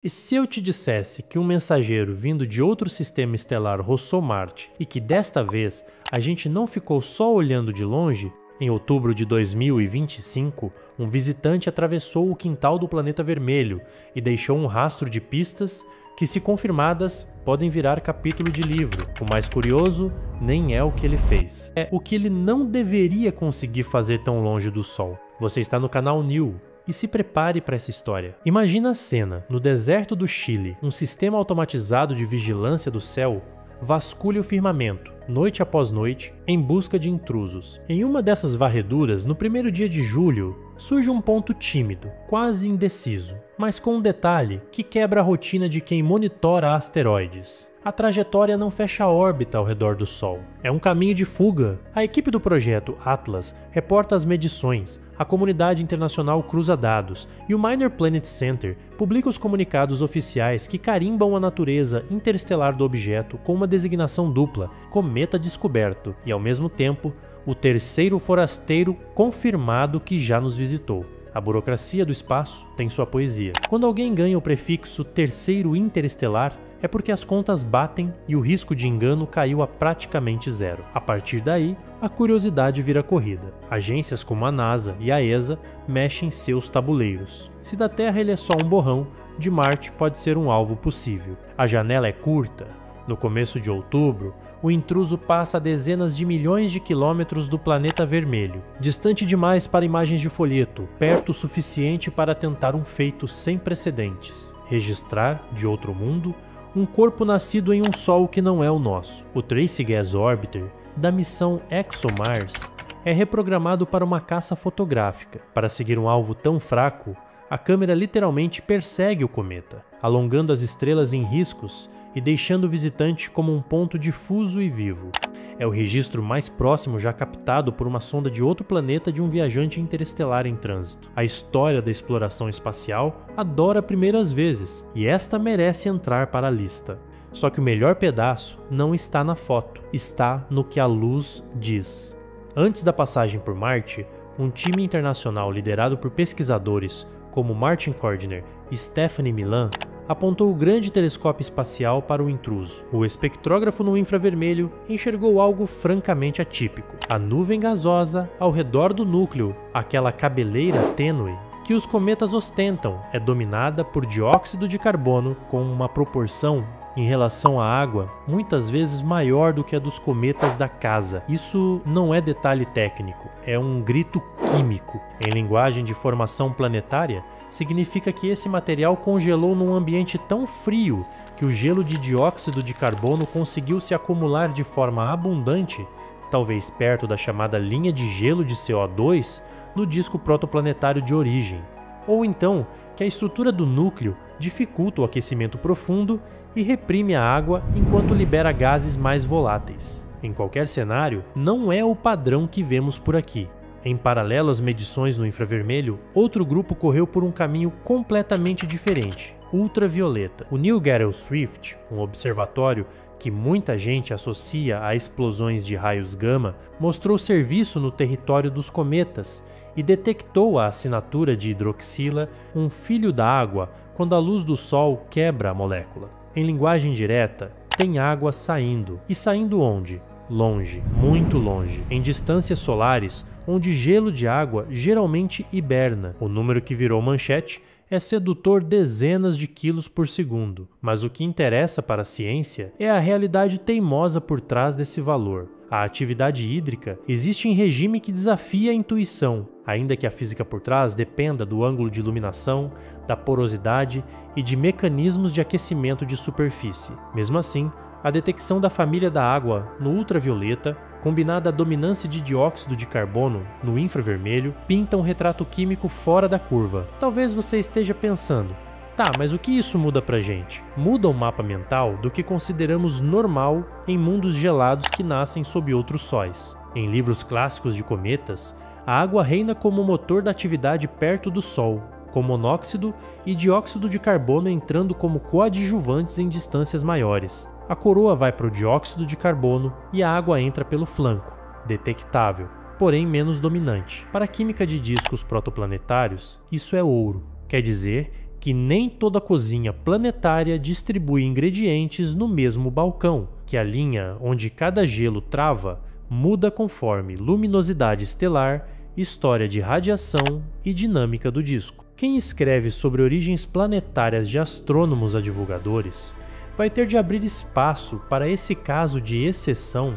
E se eu te dissesse que um mensageiro vindo de outro sistema estelar roçou Marte e que desta vez a gente não ficou só olhando de longe? Em outubro de 2025, um visitante atravessou o quintal do planeta vermelho e deixou um rastro de pistas que, se confirmadas, podem virar capítulo de livro. O mais curioso nem é o que ele fez, é o que ele não deveria conseguir fazer tão longe do Sol. Você está no canal New. E se prepare para essa história. Imagina a cena: no deserto do Chile, um sistema automatizado de vigilância do céu vasculha o firmamento, noite após noite, em busca de intrusos. Em uma dessas varreduras, no primeiro dia de julho, surge um ponto tímido, quase indeciso, mas com um detalhe que quebra a rotina de quem monitora asteroides. A trajetória não fecha a órbita ao redor do Sol. É um caminho de fuga. A equipe do projeto Atlas reporta as medições, a comunidade internacional cruza dados e o Minor Planet Center publica os comunicados oficiais que carimbam a natureza interestelar do objeto com uma designação dupla, cometa descoberto, e ao mesmo tempo, o terceiro forasteiro confirmado que já nos visitou. A burocracia do espaço tem sua poesia. Quando alguém ganha o prefixo terceiro interestelar, é porque as contas batem e o risco de engano caiu a praticamente zero. A partir daí, a curiosidade vira corrida. Agências como a NASA e a ESA mexem seus tabuleiros. Se da Terra ele é só um borrão, de Marte pode ser um alvo possível. A janela é curta. No começo de outubro, o intruso passa a dezenas de milhões de quilômetros do planeta vermelho, distante demais para imagens de folheto, perto o suficiente para tentar um feito sem precedentes: registrar, de outro mundo, um corpo nascido em um Sol que não é o nosso. O Trace Gas Orbiter, da missão ExoMars, é reprogramado para uma caça fotográfica. Para seguir um alvo tão fraco, a câmera literalmente persegue o cometa, alongando as estrelas em riscos e deixando o visitante como um ponto difuso e vivo. É o registro mais próximo já captado por uma sonda de outro planeta de um viajante interestelar em trânsito. A história da exploração espacial adora primeiras vezes, e esta merece entrar para a lista. Só que o melhor pedaço não está na foto, está no que a luz diz. Antes da passagem por Marte, um time internacional liderado por pesquisadores como Martin Cordner e Stephanie Milan apontou o grande telescópio espacial para o intruso. O espectrógrafo no infravermelho enxergou algo francamente atípico. A nuvem gasosa ao redor do núcleo, aquela cabeleira tênue que os cometas ostentam, é dominada por dióxido de carbono com uma proporção em relação à água muitas vezes maior do que a dos cometas da Casa. Isso não é detalhe técnico, é um grito químico. Em linguagem de formação planetária, significa que esse material congelou num ambiente tão frio que o gelo de dióxido de carbono conseguiu se acumular de forma abundante, talvez perto da chamada linha de gelo de CO2, no disco protoplanetário de origem. Ou então, que a estrutura do núcleo dificulta o aquecimento profundo e reprime a água enquanto libera gases mais voláteis. Em qualquer cenário, não é o padrão que vemos por aqui. Em paralelo às medições no infravermelho, outro grupo correu por um caminho completamente diferente: ultravioleta. O Neil Gehrels Swift, um observatório que muita gente associa a explosões de raios gama, mostrou serviço no território dos cometas e detectou a assinatura de hidroxila, um filho da água, quando a luz do Sol quebra a molécula. Em linguagem direta, tem água saindo. E saindo onde? Longe, muito longe, em distâncias solares, onde gelo de água geralmente hiberna. O número que virou manchete é sedutor dezenas de quilos por segundo, mas o que interessa para a ciência é a realidade teimosa por trás desse valor. A atividade hídrica existe em regime que desafia a intuição, ainda que a física por trás dependa do ângulo de iluminação, da porosidade e de mecanismos de aquecimento de superfície. Mesmo assim, a detecção da família da água no ultravioleta, combinada à dominância de dióxido de carbono no infravermelho, pinta um retrato químico fora da curva. Talvez você esteja pensando: tá, mas o que isso muda pra gente? Muda o mapa mental do que consideramos normal em mundos gelados que nascem sob outros sóis. Em livros clássicos de cometas, a água reina como motor da atividade perto do Sol, com monóxido e dióxido de carbono entrando como coadjuvantes em distâncias maiores. A coroa vai para o dióxido de carbono e a água entra pelo flanco, detectável, porém menos dominante. Para a química de discos protoplanetários, isso é ouro. Quer dizer que nem toda cozinha planetária distribui ingredientes no mesmo balcão, que a linha onde cada gelo trava muda conforme luminosidade estelar, história de radiação e dinâmica do disco. Quem escreve sobre origens planetárias de astrônomos a divulgadores vai ter de abrir espaço para esse caso de exceção,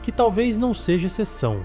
que talvez não seja exceção,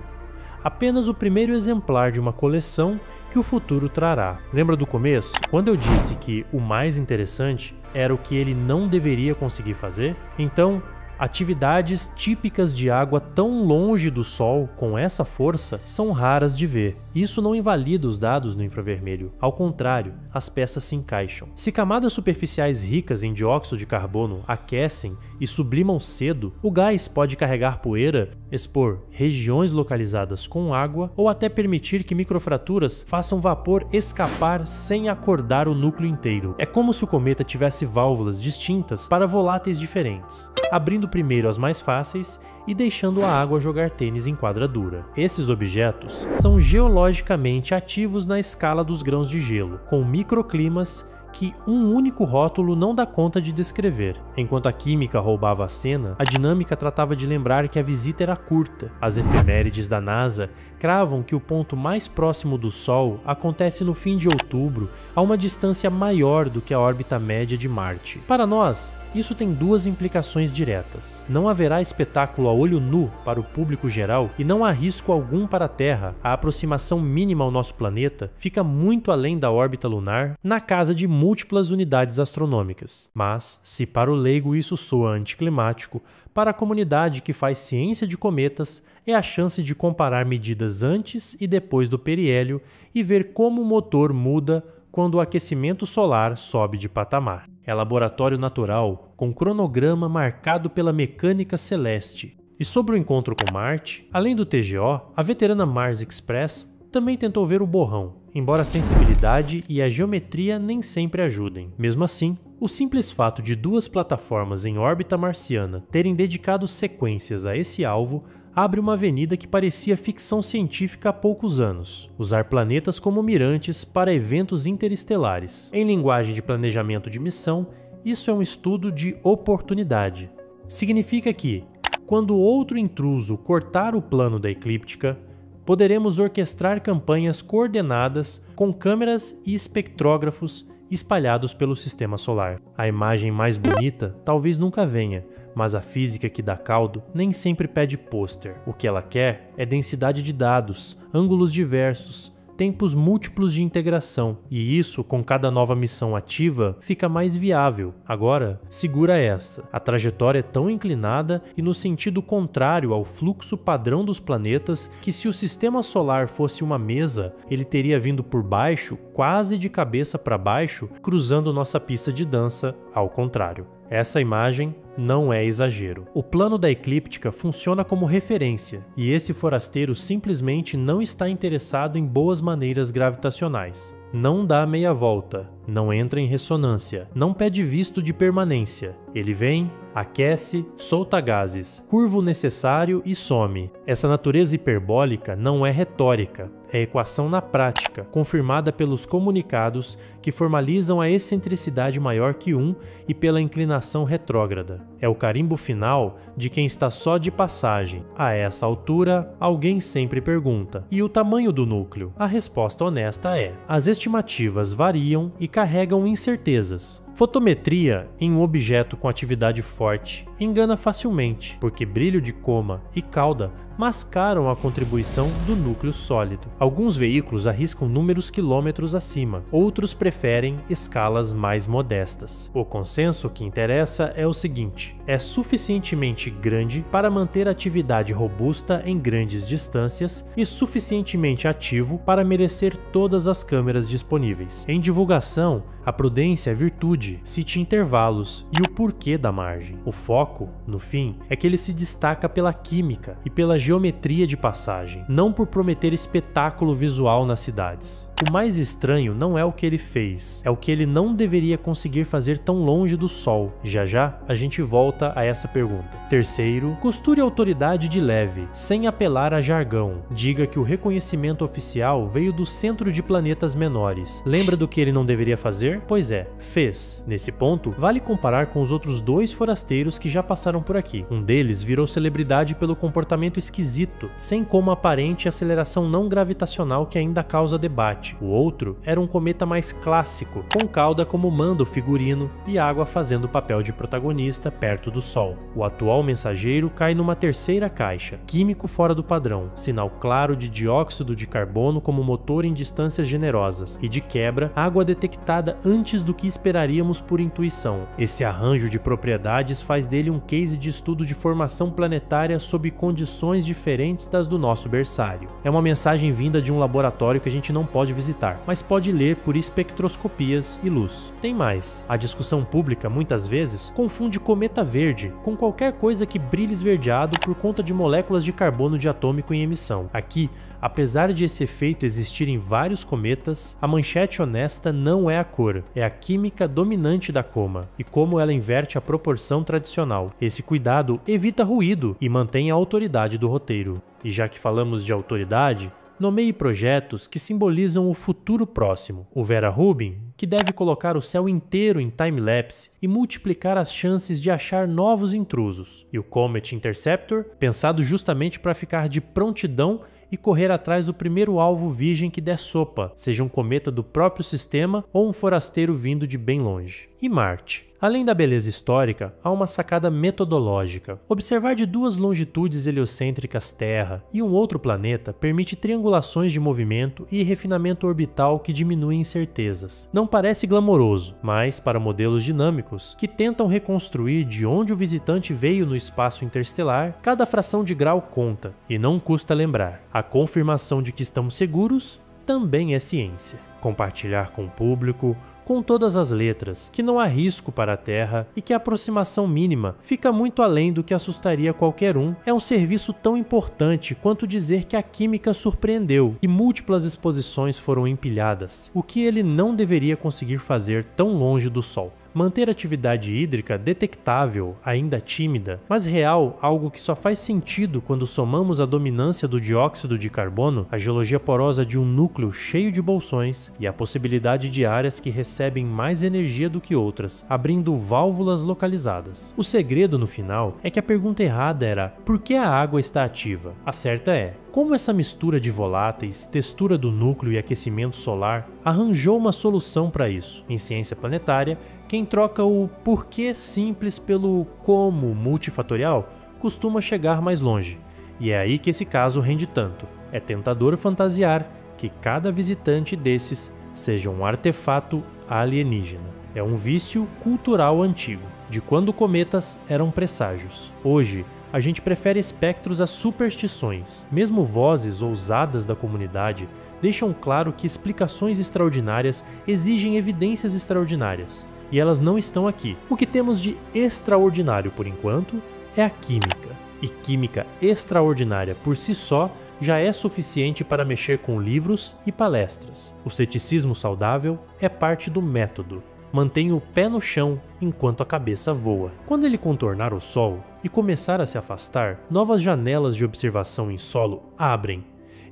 apenas o primeiro exemplar de uma coleção que o futuro trará. Lembra do começo? Quando eu disse que o mais interessante era o que ele não deveria conseguir fazer? Então, atividades típicas de água tão longe do Sol com essa força são raras de ver. Isso não invalida os dados no infravermelho. Ao contrário, as peças se encaixam. Se camadas superficiais ricas em dióxido de carbono aquecem e sublimam cedo, o gás pode carregar poeira, expor regiões localizadas com água ou até permitir que microfraturas façam vapor escapar sem acordar o núcleo inteiro. É como se o cometa tivesse válvulas distintas para voláteis diferentes, abrindo primeiro as mais fáceis e deixando a água jogar tênis em quadra dura. Esses objetos são geologicamente ativos na escala dos grãos de gelo, com microclimas que um único rótulo não dá conta de descrever. Enquanto a química roubava a cena, a dinâmica tratava de lembrar que a visita era curta. As efemérides da NASA cravam que o ponto mais próximo do Sol acontece no fim de outubro, a uma distância maior do que a órbita média de Marte. Para nós, isso tem duas implicações diretas. Não haverá espetáculo a olho nu para o público geral e não há risco algum para a Terra. A aproximação mínima ao nosso planeta fica muito além da órbita lunar, na casa de múltiplas unidades astronômicas. Mas, se para o leigo isso soa anticlimático, para a comunidade que faz ciência de cometas, é a chance de comparar medidas antes e depois do periélio e ver como o motor muda quando o aquecimento solar sobe de patamar. É laboratório natural, com cronograma marcado pela mecânica celeste. E sobre o encontro com Marte, além do TGO, a veterana Mars Express também tentou ver o borrão, embora a sensibilidade e a geometria nem sempre ajudem. Mesmo assim, o simples fato de duas plataformas em órbita marciana terem dedicado sequências a esse alvo abre uma avenida que parecia ficção científica há poucos anos: usar planetas como mirantes para eventos interestelares. Em linguagem de planejamento de missão, isso é um estudo de oportunidade. Significa que, quando outro intruso cortar o plano da eclíptica, poderemos orquestrar campanhas coordenadas com câmeras e espectrógrafos espalhados pelo sistema solar. A imagem mais bonita talvez nunca venha, mas a física que dá caldo nem sempre pede pôster. O que ela quer é densidade de dados, ângulos diversos, tempos múltiplos de integração, e isso, com cada nova missão ativa, fica mais viável. Agora, segura essa. A trajetória é tão inclinada e no sentido contrário ao fluxo padrão dos planetas que, se o sistema solar fosse uma mesa, ele teria vindo por baixo, quase de cabeça para baixo, cruzando nossa pista de dança, ao contrário. Essa imagem não é exagero. O plano da eclíptica funciona como referência, e esse forasteiro simplesmente não está interessado em boas maneiras gravitacionais. Não dá meia volta, não entra em ressonância, não pede visto de permanência. Ele vem, aquece, solta gases, curva o necessário e some. Essa natureza hiperbólica não é retórica, é equação na prática, confirmada pelos comunicados que formalizam a excentricidade maior que 1 e pela inclinação retrógrada. É o carimbo final de quem está só de passagem. A essa altura, alguém sempre pergunta: e o tamanho do núcleo? A resposta honesta é: as estimativas variam e carregam incertezas. Fotometria em um objeto com atividade forte engana facilmente, porque brilho de coma e cauda mascaram a contribuição do núcleo sólido. Alguns veículos arriscam números quilômetros acima, outros preferem escalas mais modestas. O consenso que interessa é o seguinte: é suficientemente grande para manter atividade robusta em grandes distâncias e suficientemente ativo para merecer todas as câmeras disponíveis. Em divulgação, a prudência é virtude, cite intervalos e o porquê da margem. O foco, no fim, é que ele se destaca pela química e pela geometria de passagem, não por prometer espetáculo visual nas cidades. O mais estranho não é o que ele fez, é o que ele não deveria conseguir fazer tão longe do Sol. Já já a gente volta a essa pergunta. Terceiro, costure a autoridade de leve, sem apelar a jargão. Diga que o reconhecimento oficial veio do centro de planetas menores. Lembra do que ele não deveria fazer? Pois é, fez. Nesse ponto, vale comparar com os outros 2 forasteiros que já passaram por aqui. Um deles virou celebridade pelo comportamento esquisito, sem como aparente aceleração não gravitacional que ainda causa debate. O outro era um cometa mais clássico, com cauda como manda o figurino e água fazendo o papel de protagonista perto do Sol. O atual mensageiro cai numa terceira caixa, químico fora do padrão, sinal claro de dióxido de carbono como motor em distâncias generosas e, de quebra, água detectada antes do que esperaríamos por intuição. Esse arranjo de propriedades faz dele um case de estudo de formação planetária sob condições diferentes das do nosso berçário. É uma mensagem vinda de um laboratório que a gente não pode visitar, mas pode ler por espectroscopias e luz. Tem mais. A discussão pública, muitas vezes, confunde cometa verde com qualquer coisa que brilhe esverdeado por conta de moléculas de carbono diatômico em emissão. Aqui, apesar de esse efeito existir em vários cometas, a manchete honesta não é a cor, é a química dominante da coma e como ela inverte a proporção tradicional. Esse cuidado evita ruído e mantém a autoridade do roteiro. E já que falamos de autoridade, nomeie projetos que simbolizam o futuro próximo. O Vera Rubin, que deve colocar o céu inteiro em time-lapse e multiplicar as chances de achar novos intrusos. E o Comet Interceptor, pensado justamente para ficar de prontidão e correr atrás do primeiro alvo virgem que der sopa, seja um cometa do próprio sistema ou um forasteiro vindo de bem longe. E Marte? Além da beleza histórica, há uma sacada metodológica. Observar de 2 longitudes heliocêntricas Terra e um outro planeta permite triangulações de movimento e refinamento orbital que diminuem incertezas. Não parece glamouroso, mas para modelos dinâmicos, que tentam reconstruir de onde o visitante veio no espaço interestelar, cada fração de grau conta, e não custa lembrar. A confirmação de que estamos seguros também é ciência. Compartilhar com o público, com todas as letras, que não há risco para a Terra e que a aproximação mínima fica muito além do que assustaria qualquer um, é um serviço tão importante quanto dizer que a química surpreendeu e múltiplas exposições foram empilhadas, o que ele não deveria conseguir fazer tão longe do Sol. Manter a atividade hídrica detectável, ainda tímida, mas real, algo que só faz sentido quando somamos a dominância do dióxido de carbono, a geologia porosa de um núcleo cheio de bolsões e a possibilidade de áreas que recebem mais energia do que outras, abrindo válvulas localizadas. O segredo no final é que a pergunta errada era: por que a água está ativa? A certa é: como essa mistura de voláteis, textura do núcleo e aquecimento solar arranjou uma solução para isso? Em ciência planetária, quem troca o porquê simples pelo como multifatorial costuma chegar mais longe. E é aí que esse caso rende tanto. É tentador fantasiar que cada visitante desses seja um artefato alienígena. É um vício cultural antigo, de quando cometas eram presságios. Hoje, a gente prefere espectros a superstições. Mesmo vozes ousadas da comunidade deixam claro que explicações extraordinárias exigem evidências extraordinárias, e elas não estão aqui. O que temos de extraordinário por enquanto é a química. E química extraordinária por si só já é suficiente para mexer com livros e palestras. O ceticismo saudável é parte do método. Mantenha o pé no chão enquanto a cabeça voa. Quando ele contornar o Sol e começar a se afastar, novas janelas de observação em solo abrem,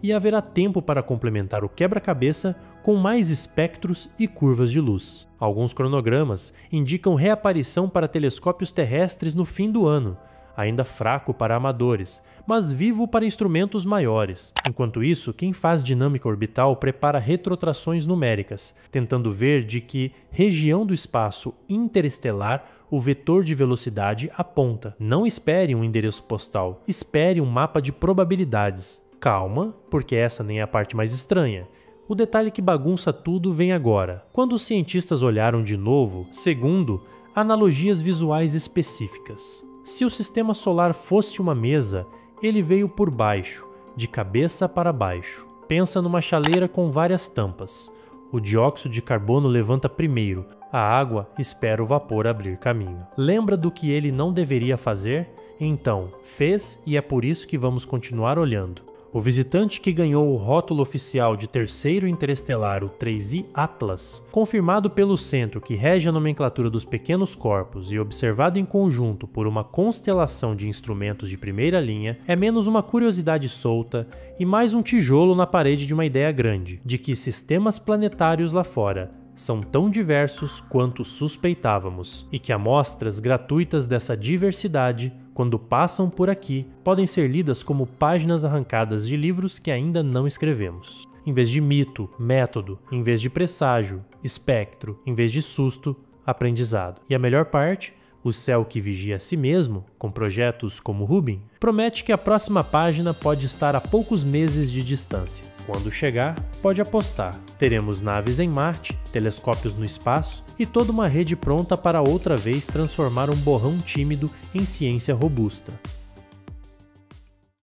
e haverá tempo para complementar o quebra-cabeça com mais espectros e curvas de luz. Alguns cronogramas indicam reaparição para telescópios terrestres no fim do ano, ainda fraco para amadores, mas vivo para instrumentos maiores. Enquanto isso, quem faz dinâmica orbital prepara retrotrações numéricas, tentando ver de que região do espaço interestelar o vetor de velocidade aponta. Não espere um endereço postal, espere um mapa de probabilidades. Calma, porque essa nem é a parte mais estranha. O detalhe que bagunça tudo vem agora. Quando os cientistas olharam de novo, segundo, analogias visuais específicas. Se o sistema solar fosse uma mesa, ele veio por baixo, de cabeça para baixo. Pensa numa chaleira com várias tampas. O dióxido de carbono levanta primeiro, a água espera o vapor abrir caminho. Lembra do que ele não deveria fazer? Então, fez, e é por isso que vamos continuar olhando. O visitante que ganhou o rótulo oficial de terceiro interestelar, o 3I Atlas, confirmado pelo centro que rege a nomenclatura dos pequenos corpos e observado em conjunto por uma constelação de instrumentos de primeira linha, é menos uma curiosidade solta e mais um tijolo na parede de uma ideia grande, de que sistemas planetários lá fora são tão diversos quanto suspeitávamos, e que amostras gratuitas dessa diversidade, quando passam por aqui, podem ser lidas como páginas arrancadas de livros que ainda não escrevemos. Em vez de mito, método; em vez de presságio, espectro; em vez de susto, aprendizado. E a melhor parte, o céu que vigia a si mesmo, com projetos como Rubin, promete que a próxima página pode estar a poucos meses de distância. Quando chegar, pode apostar. Teremos naves em Marte, telescópios no espaço e toda uma rede pronta para outra vez transformar um borrão tímido em ciência robusta.